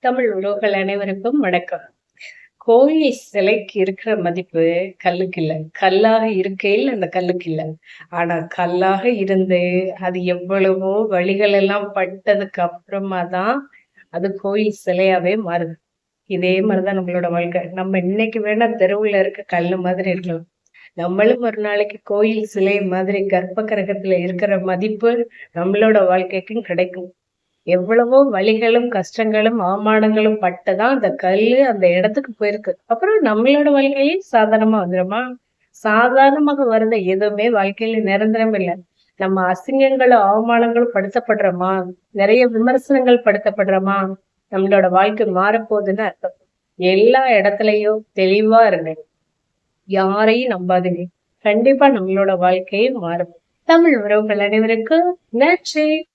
தமிழ் உறவுகள் அனைவருக்கும் வணக்கம். கோயில் சிலைக்கு இருக்கிற மதிப்பு கல்லுக்கு இல்ல. கல்லாக இருக்கையில் அந்த கல்லுக்கு இல்ல. ஆனா கல்லாக இருந்து அது எவ்வளவோ வழிகள் எல்லாம் பட்டதுக்கு அப்புறமா தான் அது கோயில் சிலையாவே மாறுது. இதே மாதிரிதான் நம்மளோட வாழ்க்கை. நம்ம இன்னைக்கு வேணா தெருவுல இருக்க கல்லு மாதிரி இருக்கலாம். நம்மளும் ஒரு நாளைக்கு கோயில் சிலை மாதிரி கர்ப்ப கிரகத்துல இருக்கிற மதிப்பு நம்மளோட வாழ்க்கைக்கும் கிடைக்கும். எவ்வளவோ வலிகளும், கஷ்டங்களும், அவமானங்களும் பட்டுதான் அந்த கல்லு அந்த இடத்துக்கு போயிருக்கு. அப்புறம் நம்மளோட வாழ்க்கையே சாதாரணமா வந்துருமா? சாதாரணமாக வர்றது எதுவுமே வாழ்க்கையில நிரந்தரம் இல்ல. நம்ம அசிங்கங்களும், அவமானங்களும் படுத்தப்படுறோமா? நிறைய விமர்சனங்கள் படுத்தப்படுறோமா? நம்மளோட வாழ்க்கை மாறப்போகுதுன்னு அர்த்தம். எல்லா இடத்துலயும் தெளிவா இருங்க. யாரையும் நம்பாதீங்க. கண்டிப்பா நம்மளோட வாழ்க்கையே மாறும். தமிழ் உறவுகள் அனைவருக்கும் நன்றி.